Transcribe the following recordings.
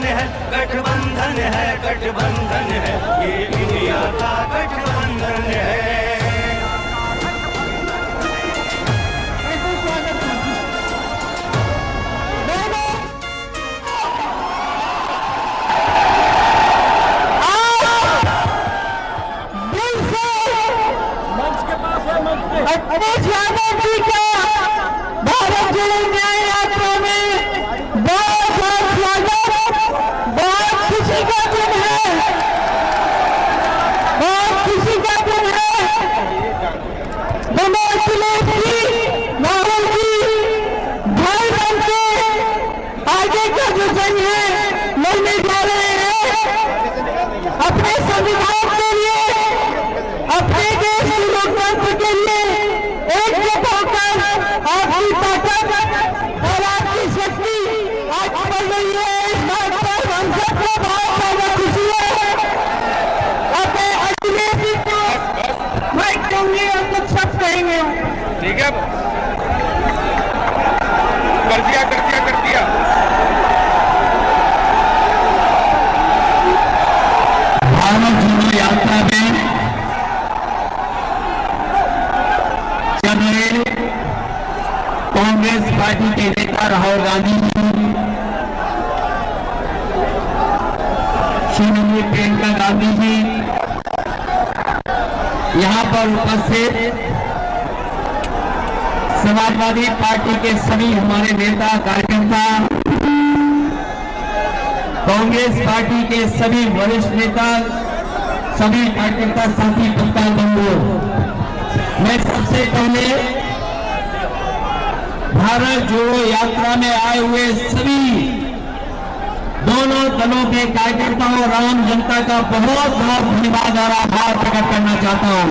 गठबंधन है, गठबंधन है, गठबंधन है, ये इंडिया का गठबंधन है। अखिलेश यादव जी का भारत जोड़ो न्याय यात्रा में बहुत बहुत स्वागत। बहुत खुशी का दिन है, बहुत खुशी का दिन है। दोनों अखिलेश जी, राहुल जी भाई बन के आगे का जो जंग है लड़ने जा रहे हैं अपने संविधान के लिए, अपने देश की लोकतंत्र के लिए। एकजुट होकर आपकी ताकत और आपकी शक्ति आज बढ़ रही है। इस बात पर हम सबको बहुत ज्यादा खुशी है। अपने अखिलेश जी को माइक दूंगी, हम कुछ सब कहेंगे। ठीक है, कर दिया कर दिया कर दिया। भारत जोड़ो यात्रा में कांग्रेस पार्टी के नेता राहुल गांधी जी, श्रीमती प्रियंका गांधी जी यहां पर उपस्थित समाजवादी पार्टी के सभी हमारे नेता कार्यकर्ता, कांग्रेस पार्टी के सभी वरिष्ठ नेता, सभी कार्यकर्ता साथी पत्रकार बंधु, मैं सबसे पहले भारत जोड़ो यात्रा में आए हुए सभी दोनों दलों के कार्यकर्ताओं और आम जनता का बहुत बहुत धन्यवाद और आभार प्रकट करना चाहता हूं।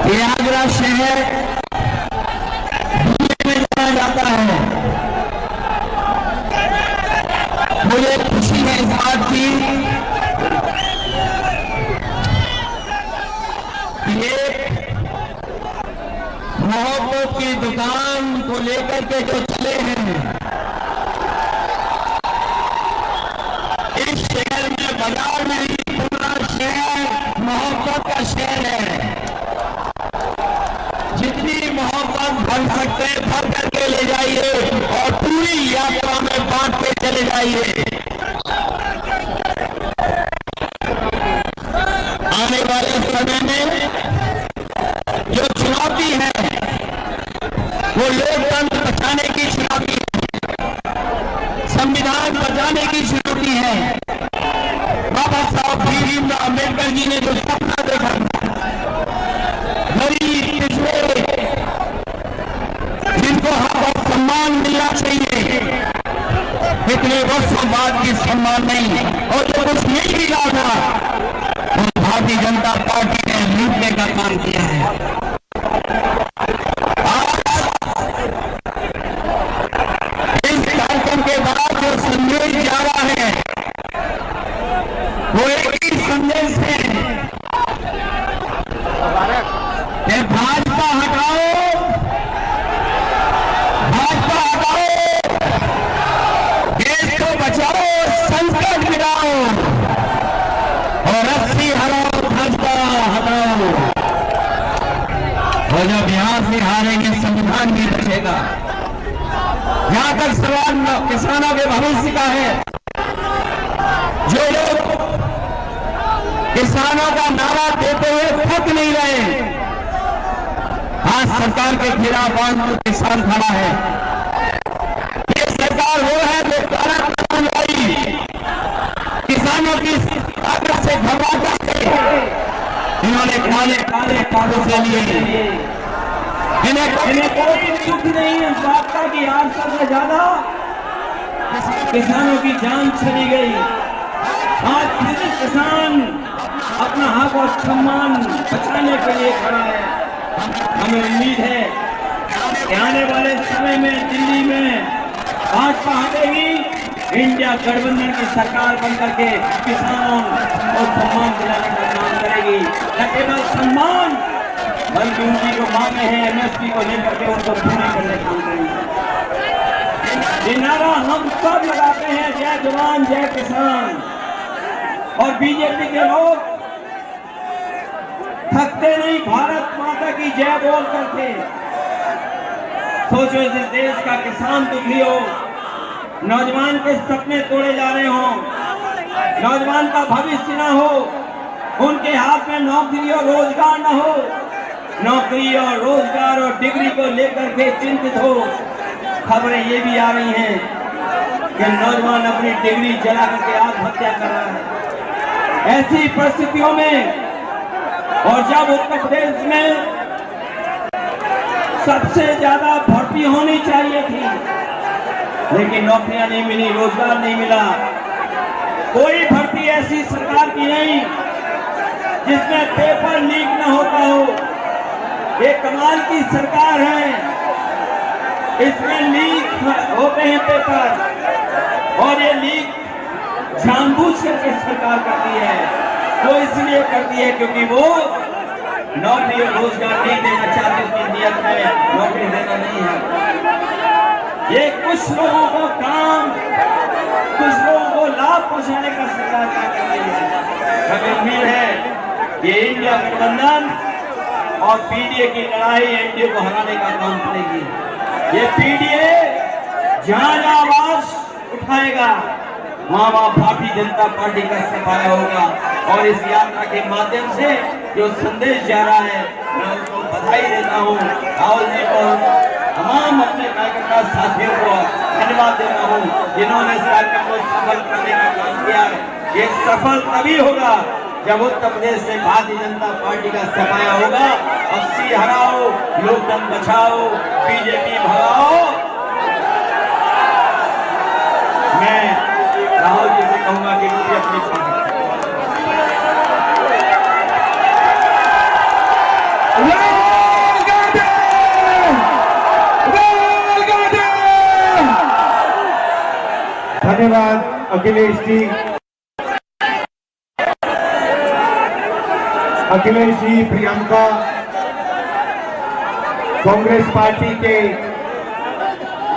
प्रयागराज शहर दुनिया में जाना जाता है। मुझे खुशी है इस बात की मोहब्बत की दुकान को लेकर के जो चले हैं, इस शहर में, बाजार में ही पूरा शहर मोहब्बत का शहर है। जितनी मोहब्बत भर सकते हैं भर करके ले जाइए और पूरी यात्रा में बांट के चले जाइए। आने वाले समय में जो चुनौती है वो लोकतंत्र बचाने की चुनौती है, संविधान बचाने की चुनौती है। बाबा साहब भीमराव अम्बेडकर जी ने जो सपना देखा, गरीब पिछड़े जिनको हक सम्मान मिलना चाहिए, इतने वर्षों बाद भी सम्मान नहीं, और जो कुछ नहीं मिला था वो भारतीय जनता पार्टी ने लूटने का काम किया है। संदेश जा रहा है वो एक ही संदेश है कि भाजपा हटाओ, भाजपा हटाओ, देश को बचाओ, संकट मिटाओ और रस्सी हटाओ, भाजपा हटाओ। और जब यहां से हारेंगे संविधान भी बचेगा। जहां तक सवाल किसानों के भविष्य का है, जो लोग किसानों का नारा देते हुए थक नहीं रहे, आज सरकार के खिलाफ आज किसान खड़ा है। ये सरकार वो है जो काला कानून लाई, किसानों की ताकत से घबरा करके इन्होंने काले काले कागज से लिए। इन्हें कोई दुख नहीं है इस बात का कि 8 साल से ज्यादा किसानों की जान चली गई। आज फिर किसान अपना हक और सम्मान बचाने के लिए खड़ा है। हमें उम्मीद है कि आने वाले समय में दिल्ली में भाजपा हटेगी, इंडिया गठबंधन की सरकार बनकर के किसानों को सम्मान दिलाने का काम करेगी। न केवल सम्मान बल्कि उनकी जो मांगे हैं MSP को लेकर के उनको पूरी करने का काम करेगी। ये नारा हम सब लगाते हैं, जय जवान जय किसान। और बीजेपी के लोग थकते नहीं, भारत माता की जय बोल करके। सोचो इस देश का किसान दुखी हो, नौजवान के सपने तोड़े जा रहे हो, नौजवान का भविष्य ना हो, उनके हाथ में नौकरी और रोजगार ना हो, नौकरी और रोजगार और डिग्री को लेकर के चिंतित हो। खबरें ये भी आ रही हैं कि नौजवान अपनी डिग्री जला करके आत्महत्या कर रहा है। ऐसी परिस्थितियों में और जब उत्तर प्रदेश में सबसे ज्यादा भर्ती होनी चाहिए थी, लेकिन नौकरियां नहीं मिली, रोजगार नहीं मिला, कोई भर्ती ऐसी सरकार की नहीं जिसमें पेपर लीक न होता हो। ये कमाल की सरकार है, इसमें लीक होते हैं पेपर, और ये लीक जानबूझ करके सरकार करती है। वो इसलिए करती है क्योंकि वो नौकरी और रोजगार नहीं देना चाहती, उसकी नीयत में नौकरी देना नहीं है। ये कुछ लोगों को काम, कुछ लोगों को लाभ पहुंचाने का सरकार क्या कर रही है। हमें उम्मीद है ये इंडिया गठबंधन और पीडीए की लड़ाई एनडीए को हराने का काम करेगी। ये पीडीए जहां आवाज उठाएगा वहां भारतीय जनता पार्टी का सफाया होगा। और इस यात्रा के माध्यम से जो संदेश जा रहा है, मैं उसको बधाई देता हूँ। राहुल जी को, तमाम अपने कार्यकर्ता साथियों को धन्यवाद देता हूँ जिन्होंने इस कार्यक्रम को सफल करने का काम किया। ये सफल तभी होगा जब उत्तर प्रदेश से भारतीय जनता पार्टी का सफाया होगा। 80 हराओ, लोकतंत्र बचाओ, बीजेपी भगाओ। मैं राहुल जी से कहूंगा कि वो भी अपनी धन्यवाद अखिलेश जी। अखिलेश जी, प्रियंका, कांग्रेस पार्टी के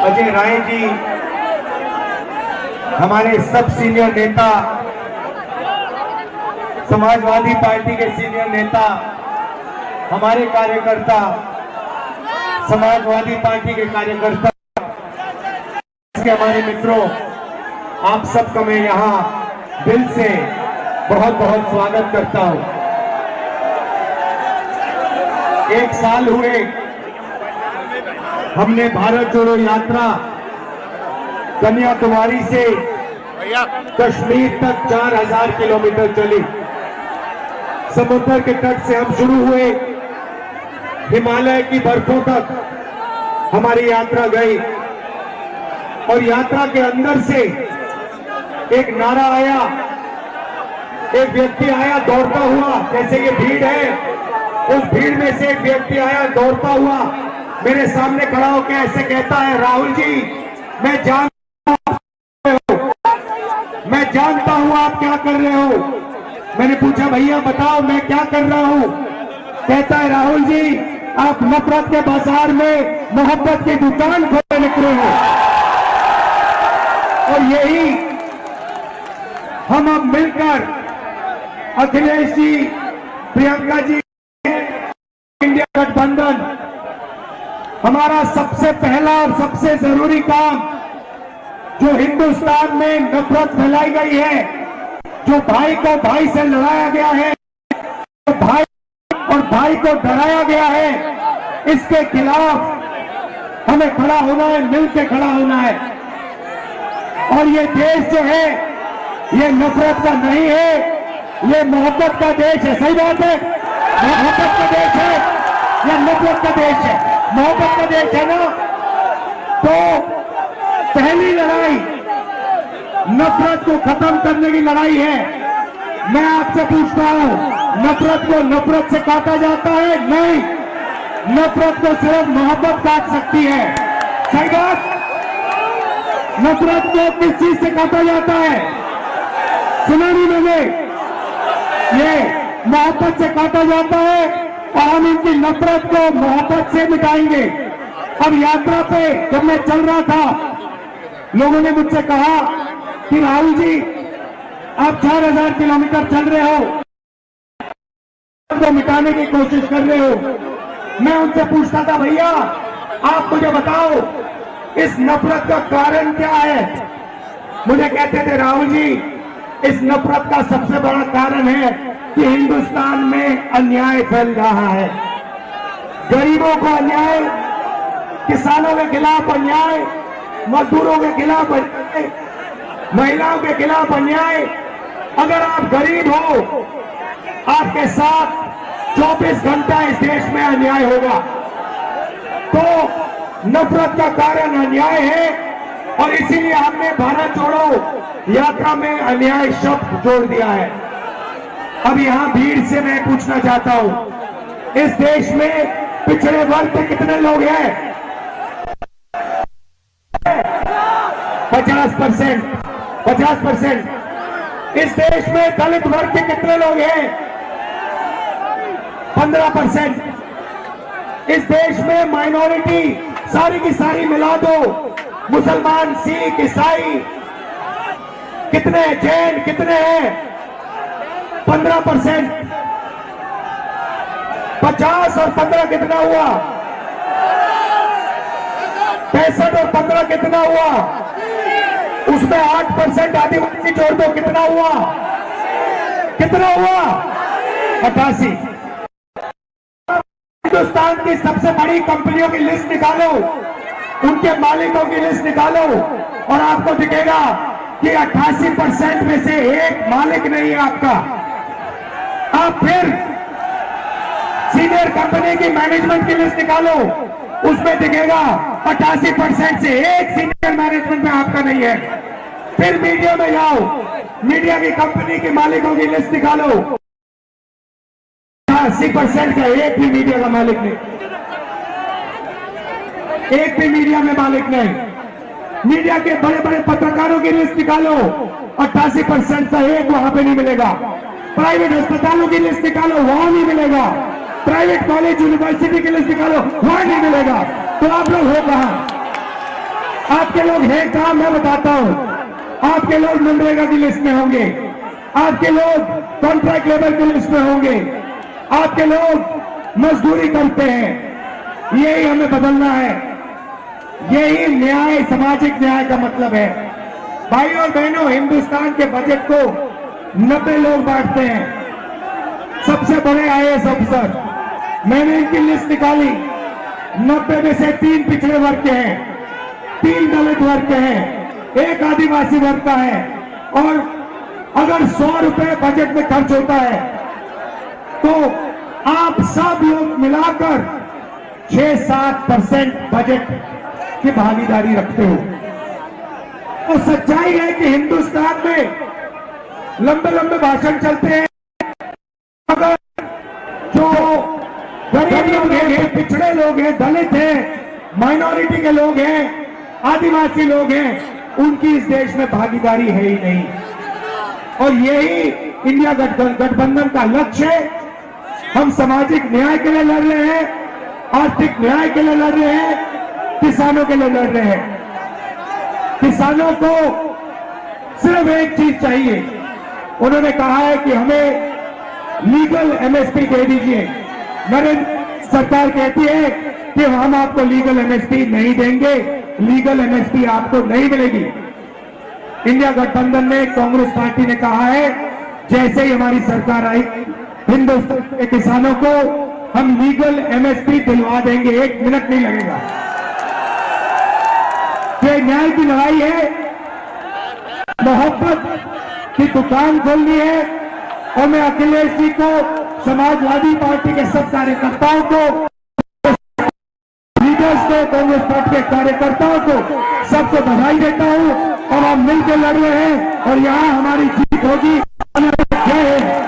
अजय राय जी, हमारे सब सीनियर नेता, समाजवादी पार्टी के सीनियर नेता, हमारे कार्यकर्ता, समाजवादी पार्टी के कार्यकर्ता, हमारे मित्रों, आप सबका मैं यहाँ दिल से बहुत बहुत स्वागत करता हूँ। एक साल हुए हमने भारत जोड़ो यात्रा कन्याकुमारी से कश्मीर तक 4000 किलोमीटर चली। समुद्र के तट से हम शुरू हुए, हिमालय की बर्फों तक हमारी यात्रा गई। और यात्रा के अंदर से एक नारा आया, एक व्यक्ति आया दौड़ता हुआ, जैसे ये भीड़ है, उस भीड़ में से एक व्यक्ति आया दौड़ता हुआ, मेरे सामने खड़ा होकर ऐसे कहता है, राहुल जी मैं जानता हूं आप क्या कर रहे हो। मैंने पूछा भैया बताओ मैं क्या कर रहा हूं। कहता है राहुल जी आप नफरत के बाजार में मोहब्बत की दुकान खोलने निकले हो। और यही हम अब मिलकर अखिलेश जी, प्रियंका जी, इंडिया गठबंधन, हमारा सबसे पहला और सबसे जरूरी काम, जो हिंदुस्तान में नफरत फैलाई गई है, जो भाई को भाई से लड़ाया गया है, जो भाई और भाई को डराया गया है, इसके खिलाफ हमें खड़ा होना है, मिलकर खड़ा होना है। और ये देश जो है ये नफरत का नहीं है, ये मोहब्बत का देश है। सही बात है, मोहब्बत का देश है या नफरत का देश है? मोहब्बत का देश है ना। तो पहली लड़ाई नफरत को खत्म करने की लड़ाई है। मैं आपसे पूछता हूं, नफरत को नफरत से काटा जाता है? नहीं, नफरत को सिर्फ मोहब्बत काट सकती है। सही बात। नफरत को किस चीज से काटा जाता है? सुना नहीं मैंने? ये मोहब्बत से काटा जाता है और हम इनकी नफरत को मोहब्बत से मिटाएंगे। अब यात्रा पे जब मैं चल रहा था लोगों ने मुझसे कहा कि राहुल जी आप 4000 किलोमीटर चल रहे हो, को मिटाने की कोशिश कर रहे हो। मैं उनसे पूछता था भैया आप मुझे बताओ इस नफरत का कारण क्या है। मुझे कहते थे राहुल जी इस नफरत का सबसे बड़ा कारण है कि हिंदुस्तान में अन्याय फैल रहा है, गरीबों को अन्याय, किसानों के खिलाफ अन्याय, मजदूरों के खिलाफ अन्याय, महिलाओं के खिलाफ अन्याय। अगर आप गरीब हो आपके साथ 24 घंटा इस देश में अन्याय होगा। तो नफरत का कारण अन्याय है और इसीलिए हमने भारत जोड़ो यात्रा में अन्याय शब्द जोड़ दिया है। अब यहां भीड़ से मैं पूछना चाहता हूं इस देश में पिछड़े वर्ग के कितने लोग हैं? 50%। इस देश में दलित वर्ग के कितने लोग हैं? 15%। इस देश में माइनॉरिटी सारी की सारी मिला दो, मुसलमान, सिख, ईसाई कितने, जैन कितने हैं? 15%। 50 और 15 कितना हुआ? 65 और 15 कितना हुआ? उसमें 8% आदिवासी जोड़ दो, कितना हुआ? 88। हिंदुस्तान की सबसे बड़ी कंपनियों की लिस्ट निकालो, उनके मालिकों की लिस्ट निकालो और आपको दिखेगा कि 88% में से एक मालिक नहीं है आपका। आप फिर सीनियर कंपनी की मैनेजमेंट की लिस्ट निकालो, उसमें दिखेगा 88% से एक सीनियर मैनेजमेंट में आपका नहीं है। फिर मीडिया में जाओ, मीडिया की कंपनी के मालिकों की लिस्ट निकालो, 80% का एक भी मीडिया का मालिक नहीं, एक भी मीडिया में मालिक नहीं। मीडिया के बड़े बड़े पत्रकारों की लिस्ट निकालो, 88% का एक वहां पे नहीं मिलेगा। प्राइवेट अस्पतालों की लिस्ट निकालो, वहां नहीं मिलेगा। प्राइवेट कॉलेज यूनिवर्सिटी की लिस्ट निकालो, वहां नहीं मिलेगा। तो आप लोग हो कहां? आपके लोग हैं कहां? मैं बताता हूं। आपके लोग मनरेगा की लिस्ट में होंगे, आपके लोग कॉन्ट्रैक्ट लेबर की लिस्ट में होंगे, आपके लोग मजदूरी करते हैं। यही हमें बदलना है, यही न्याय, सामाजिक न्याय का मतलब है। भाइयों और बहनों, हिंदुस्तान के बजट को 90 लोग बांटते हैं, सबसे बड़े आईएएस अफसर। मैंने इनकी लिस्ट निकाली, 90 में से 3 पिछड़े वर्ग के हैं, 3 दलित वर्ग के हैं, 1 आदिवासी वर्ग का है। और अगर 100 रुपए बजट में खर्च होता है तो आप सब लोग मिलाकर 6-7% बजट की भागीदारी रखते हो। तो सच्चाई है कि हिंदुस्तान में लंबे लंबे भाषण चलते हैं, अगर जो गरीब लोग हैं, पिछड़े लोग हैं, दलित हैं, माइनॉरिटी के लोग हैं, आदिवासी लोग हैं, उनकी इस देश में भागीदारी है ही नहीं। और यही इंडिया गठबंधन का लक्ष्य है। हम सामाजिक न्याय के लिए लड़ रहे हैं, आर्थिक न्याय के लिए लड़ रहे हैं, किसानों के लिए लड़ रहे हैं। किसानों को सिर्फ एक चीज चाहिए, उन्होंने कहा है कि हमें लीगल एमएसपी दे दीजिए। नरेंद्र सरकार कहती है कि हम आपको लीगल एमएसपी नहीं देंगे, लीगल एमएसपी आपको नहीं मिलेगी। इंडिया गठबंधन ने, कांग्रेस पार्टी ने कहा है जैसे ही हमारी सरकार आई, हिंदुस्तान के किसानों को हम लीगल एमएसपी दिलवा देंगे, 1 मिनट नहीं लगेगा। ये न्याय की लड़ाई है, मोहब्बत की दुकान खोलनी है। और मैं अखिलेश जी को, समाजवादी पार्टी के सब कार्यकर्ताओं को, लीडर्स को, कांग्रेस पार्टी के कार्यकर्ताओं को, सबको बधाई देता हूं। और हम मिलकर लड़ रहे हैं और यहां हमारी जीत होगी। जय हिंद।